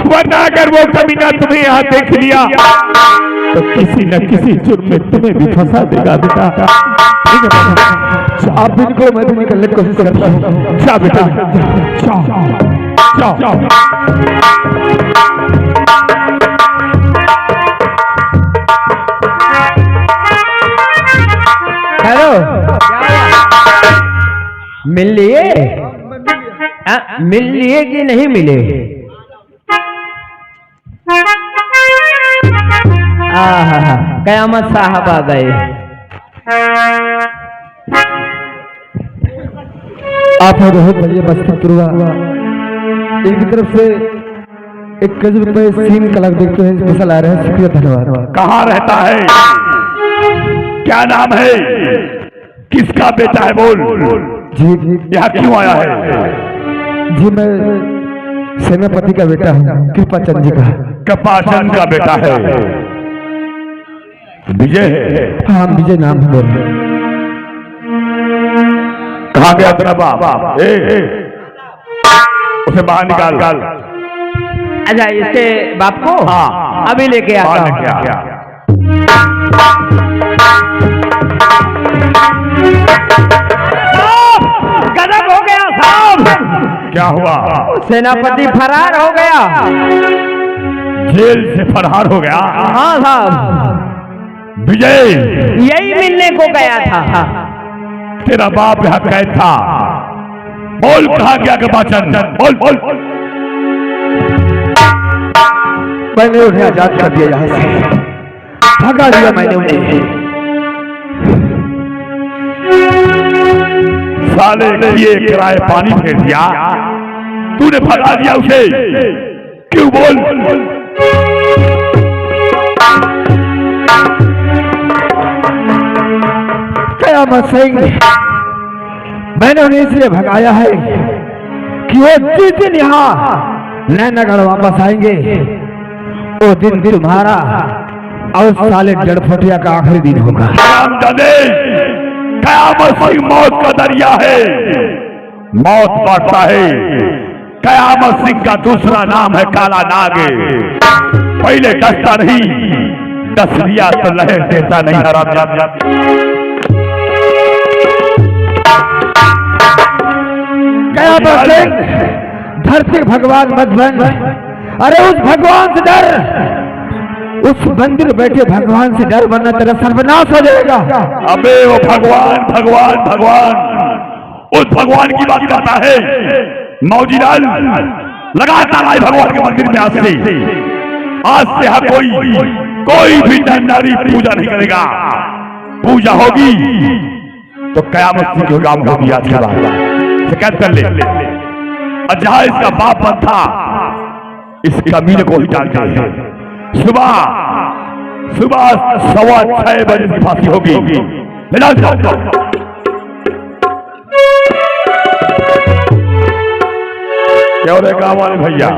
वरना अगर वो कमीना तुम्हें यहाँ देख लिया तो किसी न किसी जुर्म में तुम्हें भी फंसा देगा बेटा। आप भी निकलो, मैं भी निकलने की कोशिश करता हूँ। जा बेटा, जाओ। हेलो, मिल लिए? मिल लिए कि नहीं मिले? कयामत साहब आ गए। आपने बहुत बढ़िया बस्ती तुरवा। इनकी तरफ से 21 रुपए सीम कलक देखते हैं, फसल आ रहे हैं। शुक्रिया, धन्यवाद। कहाँ रहता है, क्या नाम है, किसका बेटा है, बोल। जी यहाँ क्यों आया है? जी मैं सेनापति का बेटा हूँ, कृपाचंद जी का। कृपाचंद का बेटा है, विजय है? हाँ, विजय नाम है। बोल। कहाँ गया तेरा बाप? उसे बाहर निकाल। अच्छा, इसके बाप को? हाँ, अभी लेके आता हूँ। गजब हो गया साहब। क्या हुआ? सेनापति फरार हो गया। जेल से फरार हो गया? हाँ साहब। विजय यही मिलने को गया था। तेरा बाप यहाँ कैद था, बोल कहाँ गया कृपाचंद? बोल। मैंने उन्हें आजाद कर दिया, यहाँ से भगा दिया मैंने उन्हें। साले किए किराए पानी फेर दिया, तूने भगा दिया उसे, क्यों? बोल। कयामत सिंह, मैंने उन्हें इसलिए भगाया है कि वो जिस दिन यहाँ नैनागढ़ वापस आएंगे वो दिन तुम्हारा और साले डरफटिया का आखिरी दिन होगा। कयामत सिंह मौत का दरिया है, मौत बढ़ता है। कयामत सिंह का दूसरा नाम है काला नाग। पहले डसता नहीं, डस लिया तो लहर देता नहीं। कयामत सिंह, धरती भगवान मत बन। अरे उस भगवान से डर, उस मंदिर बैठे भगवान से डर, वरना तेरा सर्वनाश हो जाएगा। अबे वो भगवान उस भगवान की बात करता है। मौजीलाल लगातार आए भगवान के मंदिर में। आज से हर कोई भी नारी पूजा नहीं करेगा। पूजा होगी तो कयामत सिंह के काम होगी। आज के बाद शिकायत कर ले। और जहां इसका बाप बन था, इस कमीने को ही डालते हैं। सुबह 6:15 बजे की फांसी होगी। क्यों रे गाँव वाले भैया,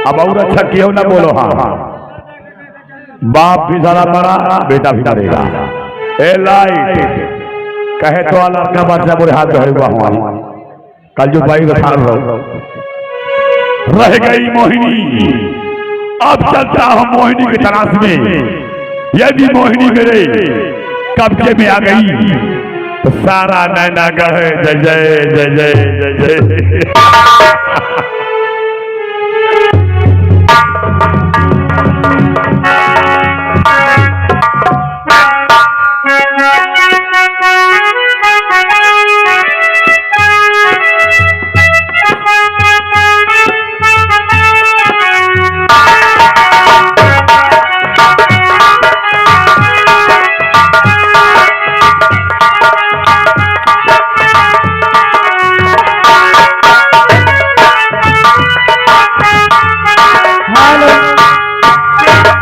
अब और अच्छा क्यों ना बोलो। हाँ, बाप भी सारा मरा, बेटा भी मरेगा। ए लाइट कहे तो लड़का बच्चा बुरे हाथ धरे हुआ हूँ। कल जो बाई रखा रह गई मोहिनी, अब चलता हूं मोहिनी की तलाश में। यदि मोहिनी मेरे कब्जे में आ गई तो सारा नैनागढ़ जय जय जय जय जय जय।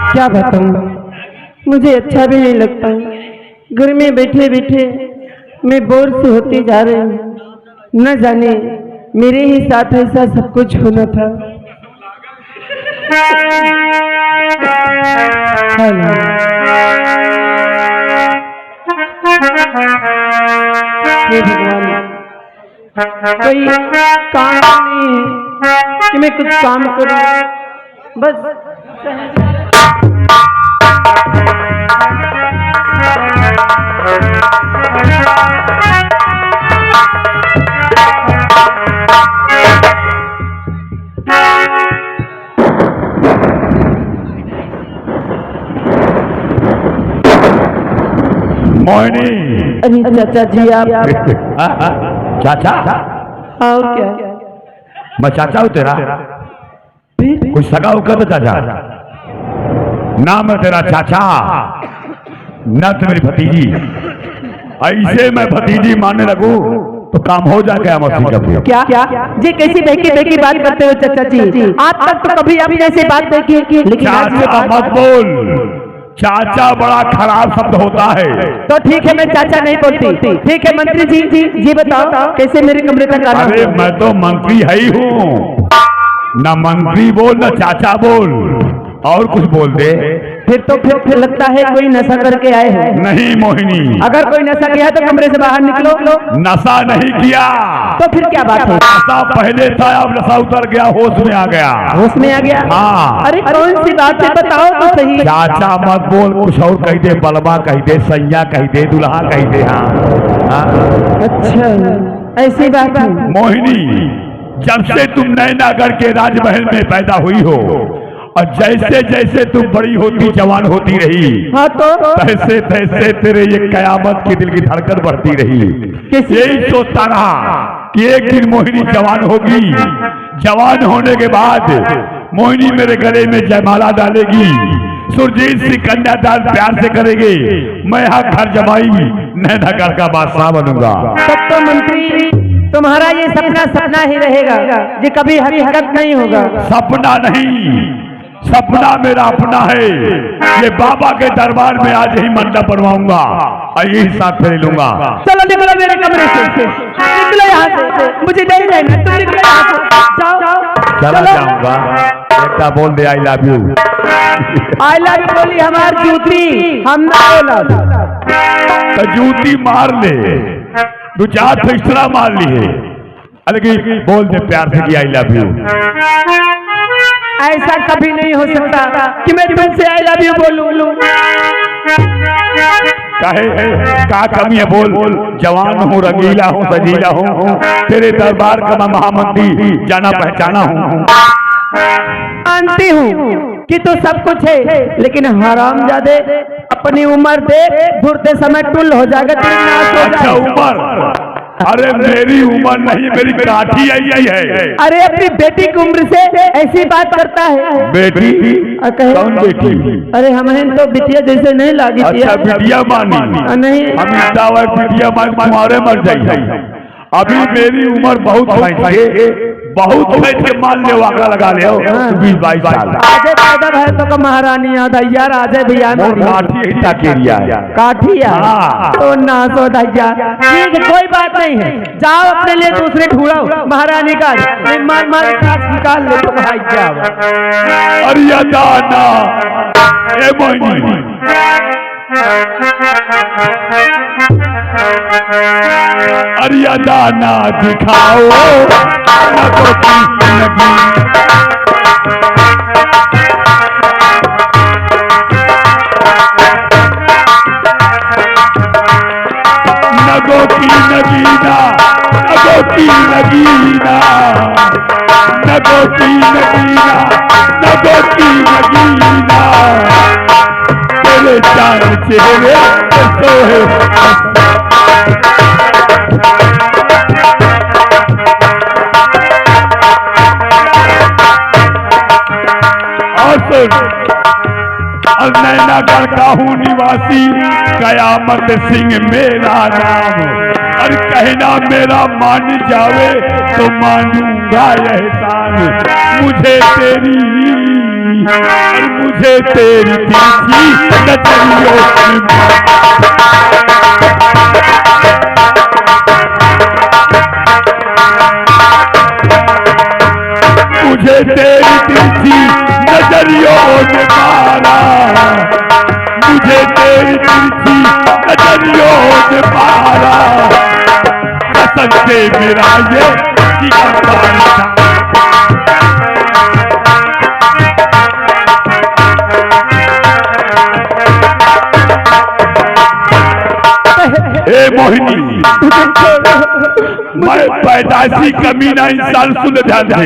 क्या बताऊं, मुझे अच्छा भी नहीं लगता। घर में बैठे बैठे मैं बोर से होती जा रही हूँ। न जाने मेरे ही साथ ऐसा सब कुछ होना था। हे भगवान, कोई काम नहीं है कि मैं कुछ काम करूं। बस मोहिनी। अरे चाचा जी आप चाचा? और क्या मैं चाचा हूँ तेरा? फिर कुछ सगा होकर तो चाचा नाम है तेरा चाचा, न तो मेरी भतीजी। ऐसे मैं भतीजी मानने लगू तो काम हो जाए क्या मस्ती का भी? क्या जी कैसी बहकी बहकी बात करते हो चाचा जी? आज तक तो कभी आपने ऐसी बात देखी है लेकिन आज ये चाचा बात मत बोल, चाचा बड़ा खराब शब्द होता है। तो ठीक है मैं चाचा नहीं बोलती। ठीक है मंत्री जी बताओ कैसे मेरे कमरे तक आना? अरे मैं तो मंत्री है ही हूँ, न मंत्री बोल न चाचा बोल, और कुछ बोल दे। फिर लगता है कोई नशा करके आए हो। नहीं मोहिनी, अगर कोई नशा किया तो कमरे से बाहर निकलो। नशा नहीं किया। तो फिर क्या बात है? नशा पहले था, अब नशा उतर गया, होश में आ गया। होश में आ गया? हाँ। अरे कौन सी बात है बताओ तो सही। चाचा मत बोल, कुछ और कह दे, बलबा कह दे, सैया कह दे, दुल्हा कह दे। हाँ अच्छा ऐसी बात है। मोहिनी, जब से तुम नैनागढ़ के राजमहल में पैदा हुई हो और जैसे जैसे तुम बड़ी होती जवान होती रही, हाँ तो तैसे तैसे तेरे ये कयामत की दिल की धड़कन बढ़ती रही। यही सोचता रहा कि एक दिन मोहिनी जवान होगी, जवान होने के बाद मोहिनी मेरे गले में जयमाला डालेगी, सुरजीत सिंह कन्यादान प्यार से करेंगे, मैं यहाँ घर जमाई नैनागढ़ का बादशाह बनूंगा। तब तो मंत्री तुम्हारा ये सपना ही रहेगा, ये कभी हकीकत नहीं होगा। सपना नहीं, सपना मेरा अपना है। ये बाबा के दरबार में आज ही मंडप बनवाऊंगा और यही साथ फेरे लूंगा। चलो निकलो मेरे कमरे से, निकलो यहाँ से, मुझे नहीं रहना, तुम निकलो यहाँ से, जाओ। चला जाऊंगा, बेटा बोल दे I love you. I love you बोली हमारी जूती, हम ना बोला। तो जूती मार ले, दो चार फैसला मार लिए, लेकिन बोल दे प्यार से कि आई लव यू। ऐसा कभी नहीं हो सकता कि मैं तुमसे आई लव यू बोलूं। का कमी है बोल। जवान हूँ, रंगीला हूँ, सजीला हूँ, तेरे दरबार का मैं महामंत्री जाना पहचाना हूँ। मानती हूँ कि तो सब कुछ है, लेकिन हरामजादे अपनी उम्र देख घुरते समय टुल हो जाएगा, तेरी नाश हो अच्छा जाएगा। उम्र? अरे मेरी उम्र नहीं, मेरी काठी आई है। अरे अपनी बेटी की उम्र से ऐसी बात करता है। बेटी? कौन बेटी? अरे हमें तो बिटिया जैसे नहीं लागी। अच्छा बिटिया मानी? नहीं हम बिटिया मान तुम्हारे मर जाइए। अभी मेरी उम्र बहुत है, बहुत के मान ले, वाका लगा ले 20-22 साल। आजे पैदा भय तो महारानी याद यार, आजे भैया काठिया तो ना सो दैया। ठीक है कोई बात नहीं है, जाओ अपने लिए दूसरे ढूंढो महारानी का, मार मार काट निकाल ले तो भाई जाओ। अरे दाना ए मोहिनी, अरे दाना दिखाओ न तो नगो की नगीना, नगो की नगीना, नगो की नगीना, नगो की नगीना, तेरे चांद चेहरे सोहे। और नैनागढ़ का हूँ निवासी, कयामत सिंह मेरा नाम। और कहना मेरा मान जावे तो मानूंगा एहसान। मुझे तेरी तिरछी नजरियों मुझे तेरी तिरछी नजरियों ने मारा, मुझे तेरी तिरछी नजरियों ने मारा। कसम से मेरा ये जीवन था। मोहिनी, मैं पैदाइशी कमीना इंसान, सुन ध्यान से,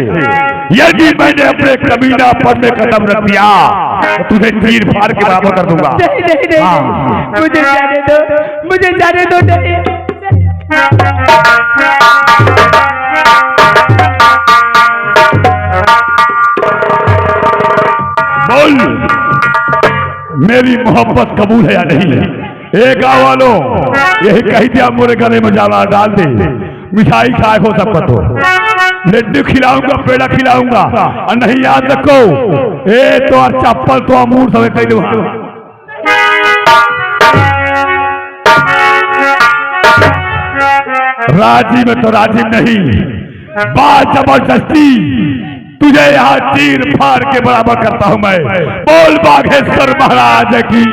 यदि मैंने अपने कमीना पर में कदम रख दिया तो तुझे चीर फाड़ के बराबर कर दूंगा। नहीं नहीं नहीं, हाँ। मुझे जाने दो, मुझे जाने दो। नहीं बोल, मेरी मोहब्बत कबूल है या नहीं? एक गाँव वालों यही कही दिया, मोरे गले में जाला डाल दे, मिठाई खाए हो सबका तो लड्डू खिलाऊंगा, पेड़ा खिलाऊंगा, और नहीं याद रखो ए तो और चप्पल तो अमूर सब कह दो। राजी में तो राजी नहीं, बात जबरदस्ती तुझे यहाँ चीर फाड़ के बराबर करता हूं मैं। बोल बाघेश्वर महाराज की।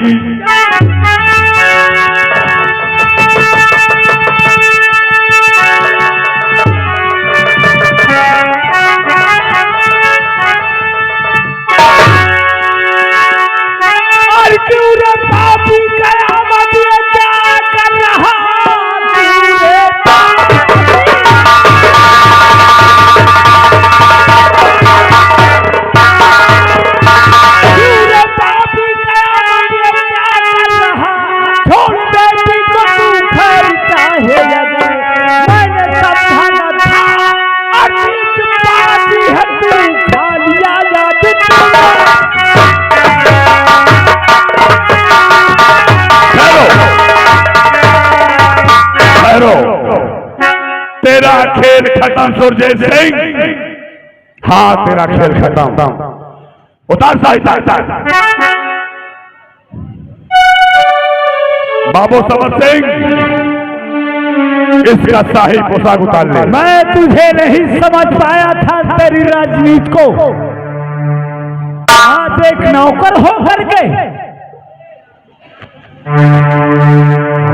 और क्यों रे पापी कयामत ये क्या कर रहा? तेरा खेल खत्म सूरज सिंह। हाँ तेरा खेल खत्म। उतार साहित्य बाबू समर सिंह, इसका शाही पोशाक उतार ले। मैं तुझे नहीं समझ पाया था तेरी राजनीति को। आज एक नौकर हो करके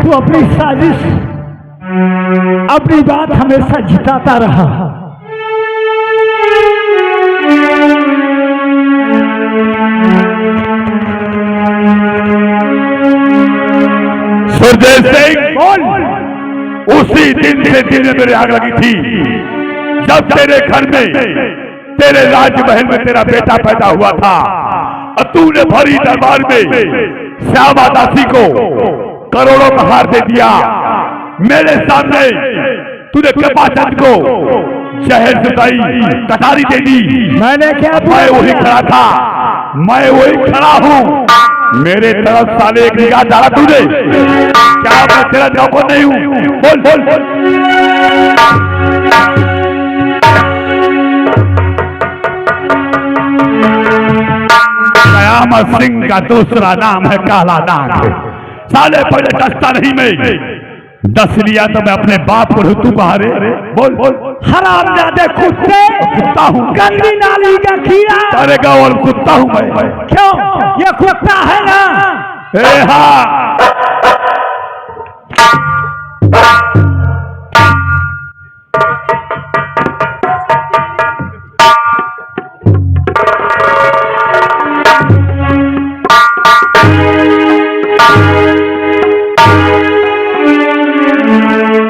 तू अपनी साजिश, अपनी बात हमेशा जिताता रहा। सूरज सिंह बोल, उसी दिन से दिल में मेरे आग लगी थी जब तेरे घर में, तेरे राजमहल में तेरा बेटा पैदा हुआ था और तूने भरी दरबार में श्यामा दासी को करोड़ों का हार दे दिया। मेरे सामने तूने कृपाचंद को जहर जुटाई कटारी दे दी। मैंने क्या? मैं वही खड़ा था, मैं वही खड़ा हूँ। मेरे तरफ साले एक निगाह डाला तूने, क्या मैं तेरा नौकर नहीं हूँ? बोल बोल बोल। कयामत सिंह का दूसरा नाम है काला नाग। साले पहले दस्ता नहीं में दस लिया तो मैं अपने बाप को तू कहा रे? बोल बोल। हरामजादे कुत्ते, कुत्ता हूँ, गंदी नाली का खीरा। अरे गाँव कुत्ता हूँ मैं। क्यों? ये कुत्ता है ना? हाँ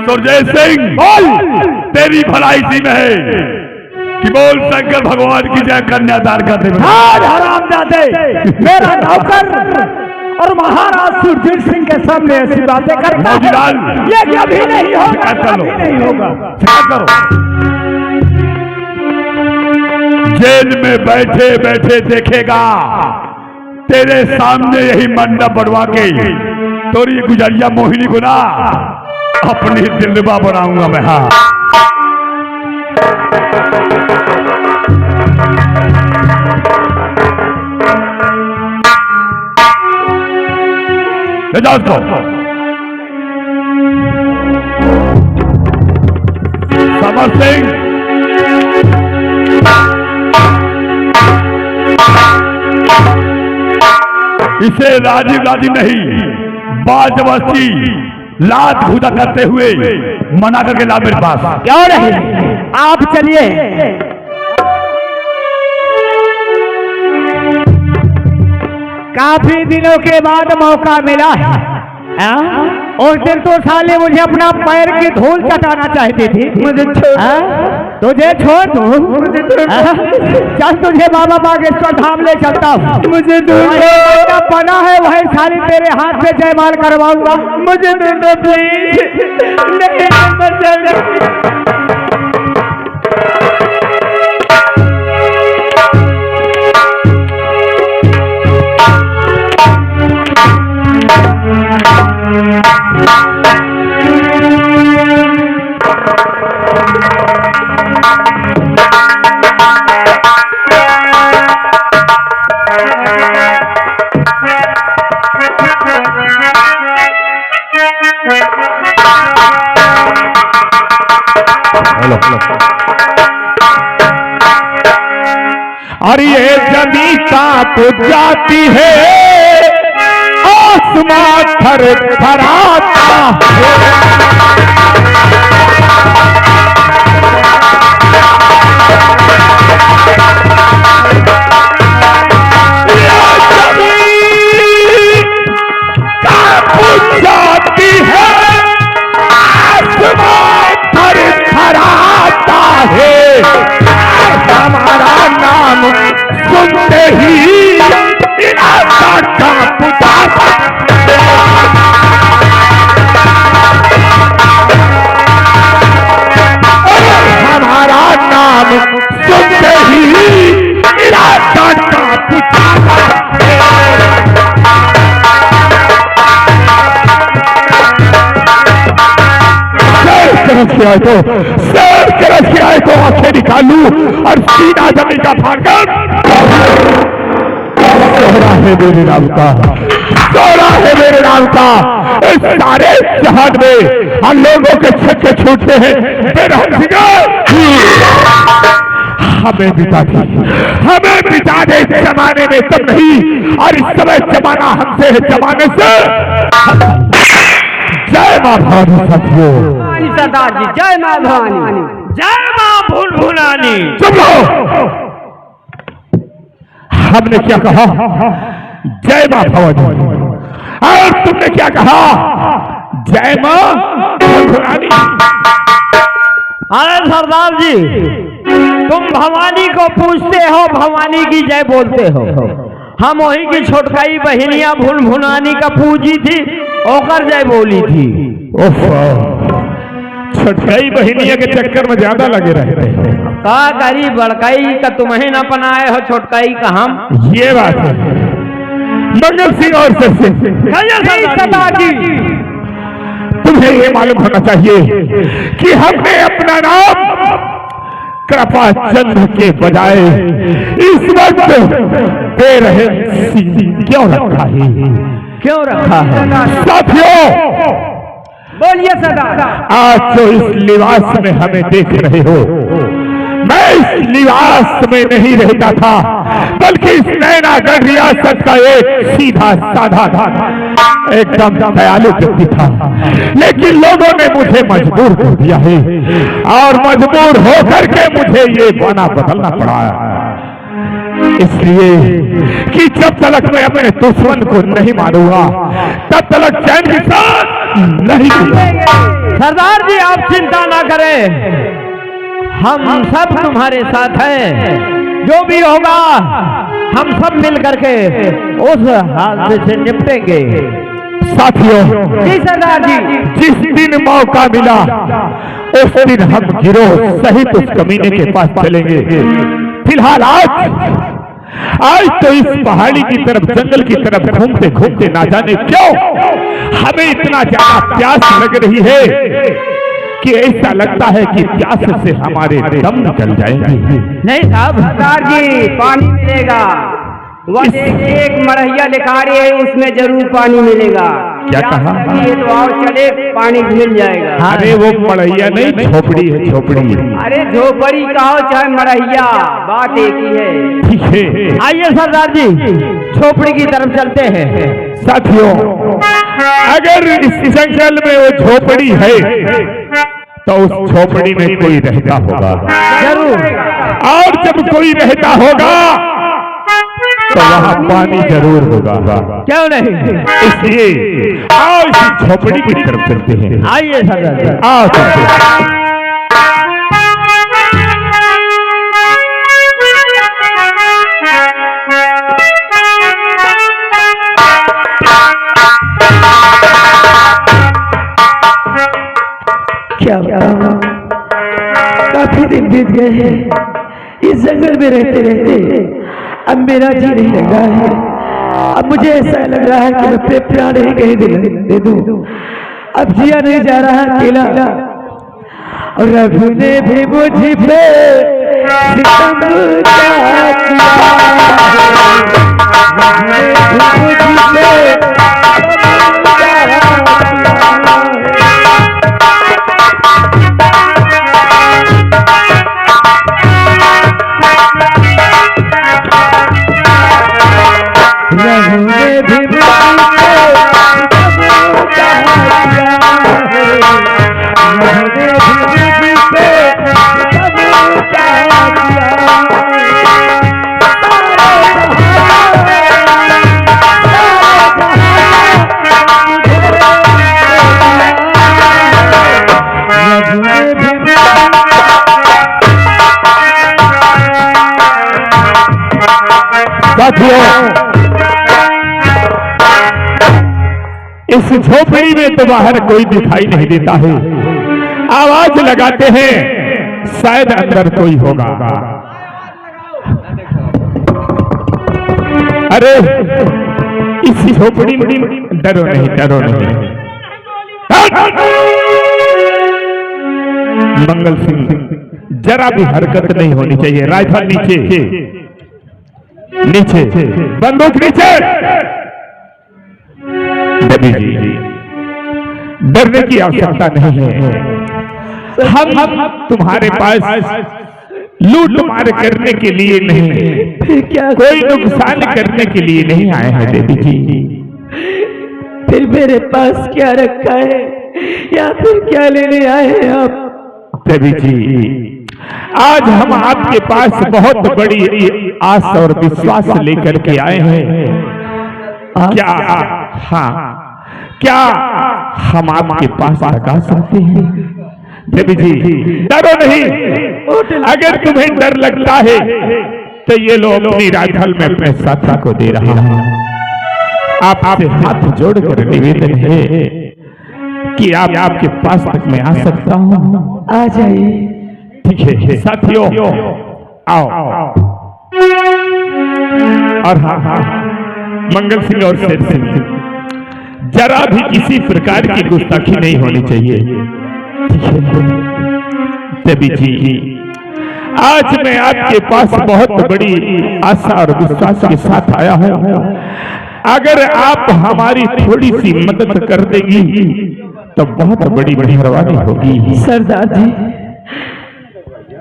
सूरज सिंह बोल, तेरी भलाई सी में है कि बोल शंकर भगवान की जय कन्यादान कर दे। आज हरामजादे मेरा नौकर और महाराज सुरजीत सिंह के सामने ऐसी बातें करता है, ये कभी नहीं होगा, कभी नहीं होगा। करो। जेल में बैठे बैठे देखेगा तेरे सामने यही मंडप बनवा के तोरी गुजरिया मोहिनी को ना अपनी दिलवा बनाऊंगा मैं। हाँ को समर सिंह, इसे राजीव राजीव नहीं, बाजबस्ती लात घूदा करते हुए मना करके ला मेरे पास। क्यों नहीं? आप चलिए। काफी दिनों के बाद मौका मिला है। उस दिन तो साले मुझे अपना पैर की धूल चटाना चाहती थी। मुझे छोड़, तुझे छोड़ दूं? मुझे छोड़, चल तुझे बाबा बागेश्वर धाम ले चलता हूँ। मुझे दूर बना है वही साली तेरे हाथ से जयमाल करवाऊंगा। मुझे दूर प्लीज, नहीं मत जाना। और ये जमी कांप जाती है, आसमां थर थराता जाती है, आसमां थर थराता है। हमारा नाम सुनते ही इलाका कांप जाता है। हमारा नाम सुनते ही इलाका कांप जाता है। शेर के रसियाए को आंखें निकालू और सीधा जमीन का फाड़कर सोहरा है मेरे नाम का, सोहरा है मेरे नाम का। इस सारे जहान में हम लोगों के छक्के छूटते हैं हमें बिता दे, हमें बिता दे इस जमाने में तब नहीं, और इस समय जमाना हमसे है, जमाने से। जय मां भवानी साथियों, सरदार जी जय मां भवानी, जय मां भूल भुलानी। चुप रहो, हमने क्या कहा? जय मां भवानी। और तुमने क्या कहा? जय मां भूल भुलानी। अरे सरदार जी, तुम भवानी को पूछते हो, भवानी की जय बोलते हो। हम वही की छोटकाई बहनिया भूल भुलानी का पूजी थी, ओकर जय बोली थी। छोटकाई बहनिया के चक्कर में ज्यादा लगे रहते हैं। का करी बड़काई का तुम्हें न अपनाए हो, छोटकाई का हम। ये बात है। मंगल सिंह और सरदार जी, तुम्हें ये मालूम होना चाहिए कि हमने अपना नाम कृपा चंद्र के बजाय इस वक्त दे रहे क्यों रखा है? क्यों रखा है? साथियों बोलिए सरदार। आज जो इस लिबास में हमें देख रहे हो, मैं इस लिबास में नहीं रहता था, बल्कि इस नैनागढ़ रियासत का एक सीधा साधा था, एकदम दयालु व्यक्ति था। लेकिन लोगों ने मुझे मजबूर कर दिया है, और मजबूर होकर के मुझे ये बना बदलना पड़ा, इसलिए कि जब तक मैं अपने दुश्मन को नहीं मारूंगा, तब तक चैन के साथ नहीं। सरदार जी आप चिंता ना करें, हम सब तुम्हारे साथ हैं। जो भी होगा हम सब मिल करके उस हादसे से निपटेंगे। साथियों, जी सरदार जी, जिस दिन मौका मिला उस दिन हम गिरोह सहित उस कमीने के पास चलेंगे। फिलहाल आज तो इस पहाड़ी की तरफ, जंगल की तरफ घूमते घूमते ना जाने क्यों हमें इतना ज्यादा प्यास लग रही है कि ऐसा लगता है कि प्यास से हमारे दम निकल जाएंगे। नहीं साहब, सरदार जी पानी मिलेगा, वह एक मरहिया लिखारी है, उसमें जरूर पानी मिलेगा। क्या कहा? ये तो और चले पानी मिल जाएगा। अरे वो मड़ैया नहीं, झोपड़ी है, झोपड़ी। अरे झोपड़ी कहो चाहे मरहिया, बात एक ही है। ठीक है, आइए सरदार जी झोपड़ी की तरफ चलते हैं। साथियों, अगर इस जंगल में वो झोपड़ी है तो उस झोपड़ी में कोई रहता होगा जरूर, और जब कोई रहता होगा तो वहां पानी जरूर होगा। क्यों नहीं? इसलिए आओ इस झोपड़ी की तरफ चलते हैं। आइए सरदार जी। आओ चलते हैं। क्या बताऊं, काफी दिन बीत गए हैं इस जंगल में रहते रहते। अब मेरा जी नहीं लग रहा है। अब मुझे ऐसा लग रहा है कि मैं अपने प्राण ही कहीं दे दूं। अब जिया नहीं जा रहा अकेला। और रघु ने भी मुझ पे सितम किया। रघु ने भी मुझ पे इस झोपड़ी में तो बाहर कोई दिखाई नहीं देता है। आवाज लगाते हैं, शायद अंदर कोई होगा। अरे इस झोपड़ी में डरो नहीं, डरो नहीं। मंगल सिंह जरा भी हरकत नहीं होनी चाहिए। राइफल नीचे, नीचे बंदूक नीचे। देवी जी डरने की आवश्यकता नहीं है। हम तुम्हारे पास लूट मार करने के लिए नहीं, फिर क्या, कोई नुकसान करने के लिए नहीं आए हैं देवी जी। फिर मेरे पास क्या रखा है या फिर क्या लेने आए हैं आप? देवी जी आज हम आपके पास बहुत बड़ी आस और विश्वास लेकर के आए हैं। क्या हाँ, क्या हम आपके पास लगा सकते हैं? देवी जी डरो नहीं। अगर तुम्हें डर लगता है तो ये लो अपनी राइफल में अपने साथी को दे रहा हूं। आपसे हाथ जोड़कर निवेदन है कि आप आपके पास तक मैं आ सकता हूं। आ जाइए। ठीक है साथियों, आओ। और हाँ, मंगल सिंह और शेर सिंह जरा भी किसी प्रकार की गुस्ताखी नहीं होनी चाहिए। देवी जी आज मैं आपके पास बहुत बड़ी आशा और विश्वास के साथ आया हूं। अगर आप हमारी थोड़ी सी मदद कर देंगी तो बहुत बड़ी मेहरबानी होगी। सरदार जी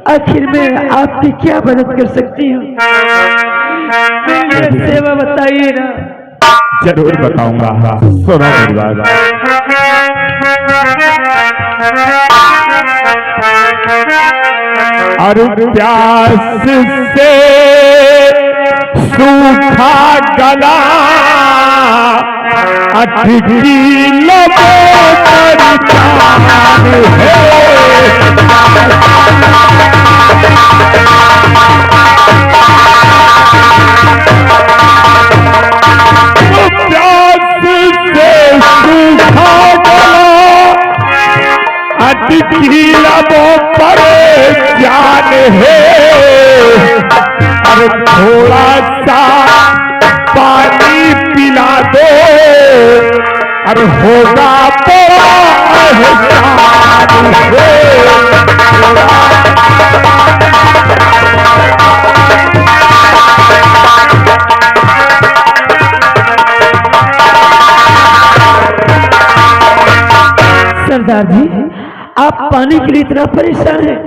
आखिर मैं आपकी क्या मदद कर सकती हूँ? मेरी सेवा बताइए ना। जरूर बताऊंगा, सुनो मेरी बात। और प्यास से सूखा गला अटकी लबों पर जान है। अटकी लबों पर जान है। अरे थोड़ा सा पानी पिला दो, अरे होगा बड़ा एहसान है। सरदार जी आप पानी के लिए इतना परेशान हैं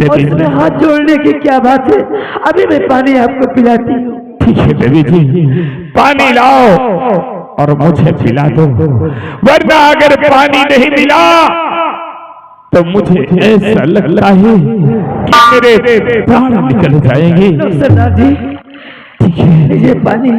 और इसमें हाथ जोड़ने की क्या बात है? अभी मैं पानी आपको पिलाती हूँ। ठीक है देवी जी, पानी लाओ और मुझे पिला दो, वरना अगर पानी नहीं मिला तो मुझे ऐसा लगता है कि मेरे प्राण निकल जाएंगे। सरदार जी ठीक है ये पानी